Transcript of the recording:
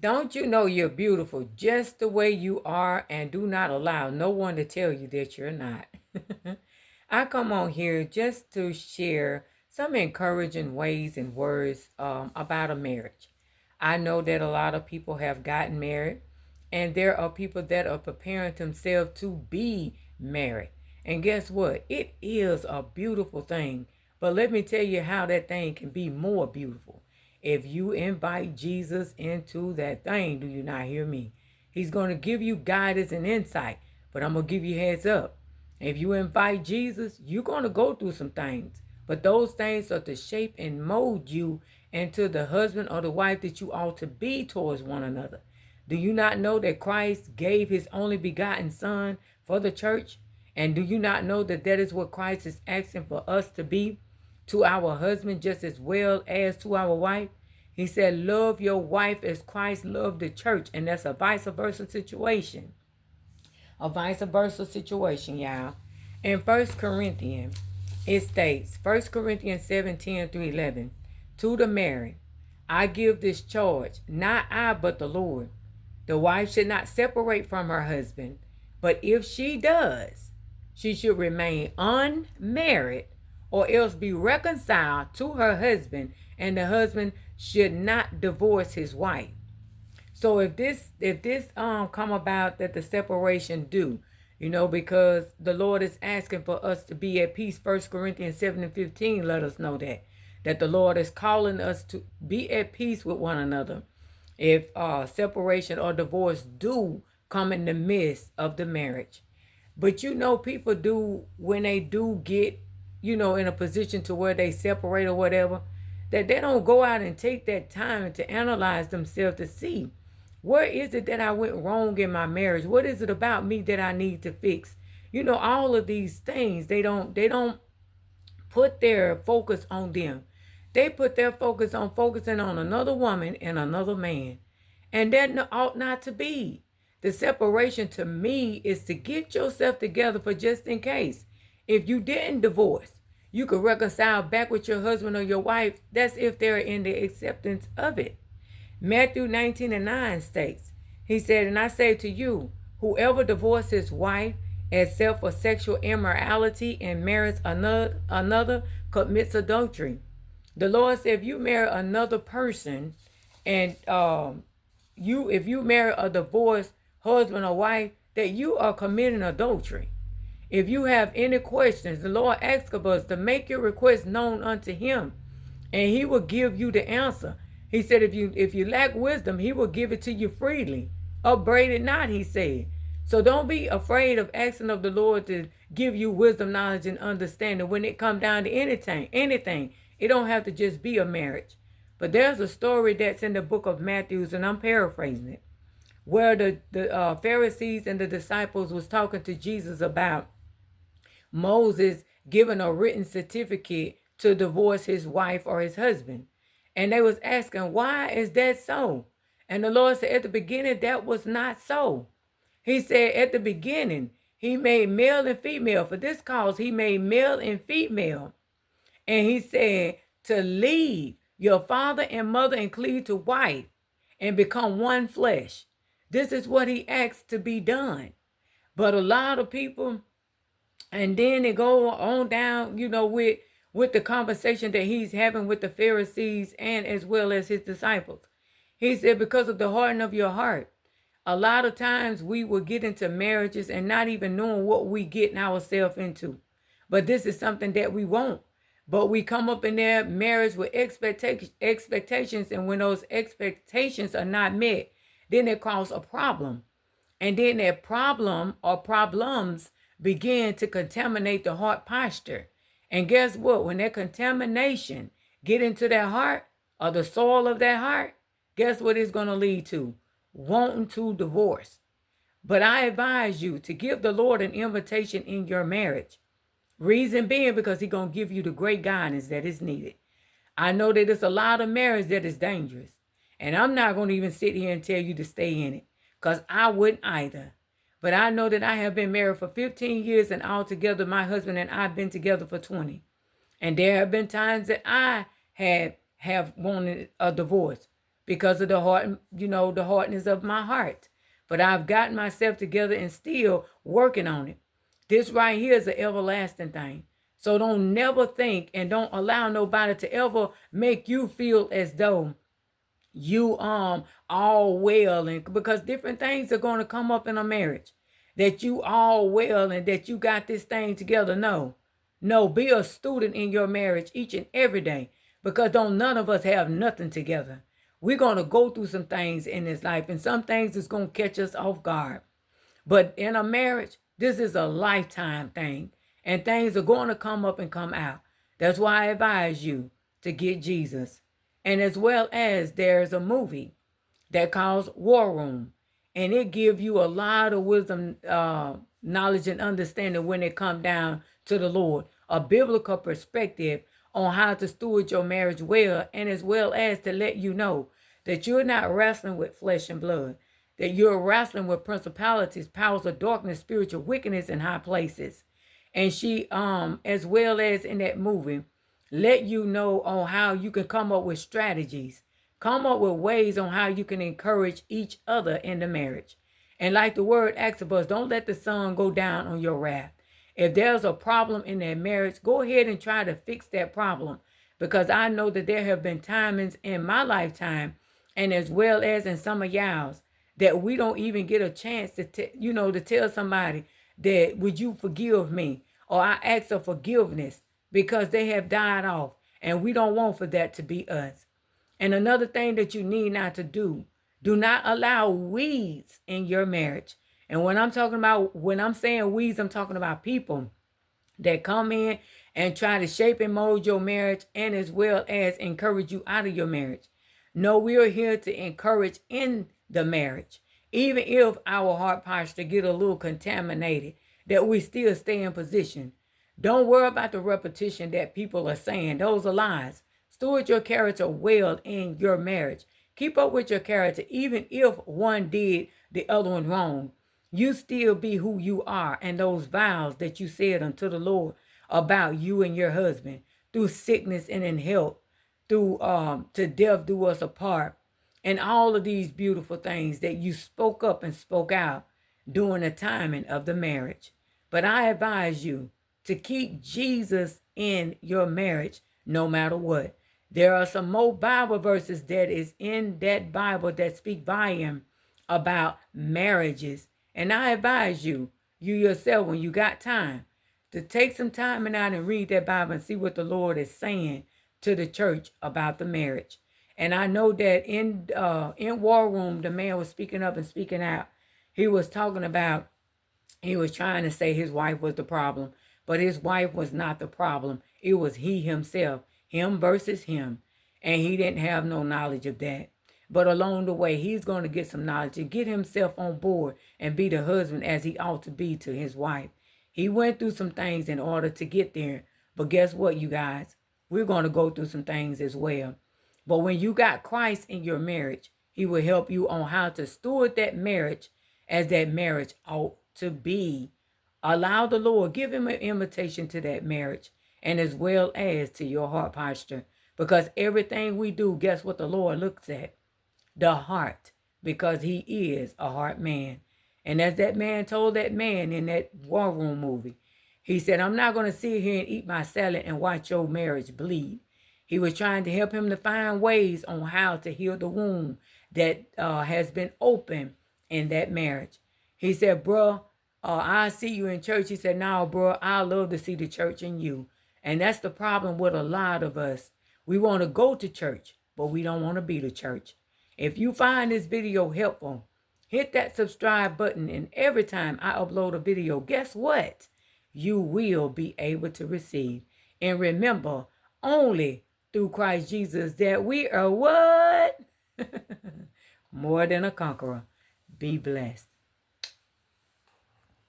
Don't you know you're beautiful just the way you are, and do not allow no one to tell you that you're not? I come on here just to share some encouraging ways and words about a marriage. I know that a lot of people have gotten married, and there are people that are preparing themselves to be married. And guess what? It is a beautiful thing. But let me tell you how that thing can be more beautiful. If you invite Jesus into that thing, do you not hear me? He's going to give you guidance and insight. But I'm going to give you heads up. If you invite Jesus, you're going to go through some things. But those things are to shape and mold you into the husband or the wife that you ought to be towards one another. Do you not know that Christ gave his only begotten Son for the church? And do you not know that that is what Christ is asking for us to be to our husband just as well as to our wife? He said, love your wife as Christ loved the church. And that's a vice versa situation. A vice versa situation, y'all. In First Corinthians, it states, First Corinthians 7:10 through 11, to the married, I give this charge, not I, but the Lord. The wife should not separate from her husband, but if she does, she should remain unmarried or else be reconciled to her husband, and the husband should not divorce his wife. So if this come about that the separation do, because the Lord is asking for us to be at peace. 1 Corinthians 7:15 let us know that the Lord is calling us to be at peace with one another. If separation or divorce do come in the midst of the marriage. But people do, when they do get, in a position to where they separate or whatever, that they don't go out and take that time to analyze themselves to see where is it that I went wrong in my marriage? What is it about me that I need to fix? All of these things, they don't put their focus on them. They put their focus on focusing on another woman and another man. And that ought not to be. The separation to me is to get yourself together for just in case. If you didn't divorce, you could reconcile back with your husband or your wife. That's if they're in the acceptance of it. Matthew 19:9 states, he said, and I say to you, whoever divorces his wife except for sexual immorality and marries another commits adultery. The Lord said, if you marry another person and if you marry a divorced husband or wife, that you are committing adultery. If you have any questions, the Lord asks of us to make your request known unto him, and he will give you the answer. He said, if you lack wisdom, he will give it to you freely. Upbraid it not, he said. So don't be afraid of asking of the Lord to give you wisdom, knowledge, and understanding when it comes down to anything. It don't have to just be a marriage. But there's a story that's in the book of Matthew, and I'm paraphrasing it, where the Pharisees and the disciples was talking to Jesus about Moses giving a written certificate to divorce his wife or his husband. And they was asking, why is that so? And the Lord said, at the beginning, that was not so. He said, at the beginning, he made male and female. For this cause, he made male and female. And he said to leave your father and mother and cleave to wife and become one flesh. This is what he asked to be done. But a lot of people, and then they go on down, with the conversation that he's having with the Pharisees and as well as his disciples. He said, because of the hardening of your heart, a lot of times we will get into marriages and not even knowing what we getting ourselves into. But this is something that we want. But we come up in their marriage with expectations, and when those expectations are not met, then it causes a problem. And then that problem or problems begin to contaminate the heart posture. And guess what? When that contamination get into that heart or the soil of that heart, guess what it's going to lead to? Wanting to divorce. But I advise you to give the Lord an invitation in your marriage. Reason being, because he's going to give you the great guidance that is needed. I know that there's a lot of marriage that is dangerous. And I'm not going to even sit here and tell you to stay in it, because I wouldn't either. But I know that I have been married for 15 years, and altogether my husband and I have been together for 20. And there have been times that I have wanted a divorce. because of the heart, the hardness of my heart. But I've gotten myself together and still working on it. This right here is an everlasting thing. So don't never think and don't allow nobody to ever make you feel as though you all well, and because different things are going to come up in a marriage, that you all well and that you got this thing together. No, be a student in your marriage each and every day, because don't none of us have nothing together. We're going to go through some things in this life, and some things is going to catch us off guard. But in a marriage, this is a lifetime thing, and things are going to come up and come out. That's why I advise you to get Jesus. And as well as there's a movie that calls War Room, and it gives you a lot of wisdom, knowledge, and understanding when it comes down to the Lord, a biblical perspective on how to steward your marriage well, and as well as to let you know that you're not wrestling with flesh and blood, that you're wrestling with principalities, powers of darkness, spiritual wickedness in high places. And she, as well as in that movie, let you know on how you can come up with strategies, come up with ways on how you can encourage each other in the marriage. And like the word asks of us, don't let the sun go down on your wrath. If there's a problem in that marriage, go ahead and try to fix that problem. Because I know that there have been times in my lifetime, and as well as in some of y'all's, that we don't even get a chance to, to tell somebody that, would you forgive me? Or I ask for forgiveness because they have died off. And we don't want for that to be us. And another thing that you need not to do not allow weeds in your marriage. And when I'm saying weeds, I'm talking about people that come in and try to shape and mold your marriage, and as well as encourage you out of your marriage. No, we are here to encourage in the marriage. Even if our heart posture get a little contaminated, that we still stay in position. Don't worry about the repetition that people are saying. Those are lies. Steward your character well in your marriage. Keep up with your character, even if one did the other one wrong. You still be who you are, and those vows that you said unto the Lord about you and your husband, through sickness and in health, through to death do us apart, and all of these beautiful things that you spoke up and spoke out during the timing of the marriage. But I advise you to keep Jesus in your marriage no matter what. There are some more Bible verses that is in that Bible that speak volume about marriages. And I advise you yourself, when you got time, to take some time and out and read that Bible and see what the Lord is saying to the church about the marriage. And I know that in War Room, the man was speaking up and speaking out. He was talking about, he was trying to say his wife was the problem, but his wife was not the problem. It was he himself, him versus him. And he didn't have no knowledge of that. But along the way, he's going to get some knowledge and get himself on board and be the husband as he ought to be to his wife. He went through some things in order to get there. But guess what, you guys? We're going to go through some things as well. But when you got Christ in your marriage, he will help you on how to steward that marriage as that marriage ought to be. Allow the Lord, give him an invitation to that marriage, and as well as to your heart posture. Because everything we do, guess what the Lord looks at? The heart, because he is a heart man. And as that man told that man in that War Room movie, he said, I'm not going to sit here and eat my salad and watch your marriage bleed. He was trying to help him to find ways on how to heal the wound that has been open in that marriage. He said, bro, I see you in church. He said, no, bro, I love to see the church in you. And that's the problem with a lot of us. We want to go to church, but we don't want to be the church. If you find this video helpful, hit that subscribe button, and every time I upload a video, guess what? You will be able to receive. And remember, only through Christ Jesus that we are what? More than a conqueror. Be blessed.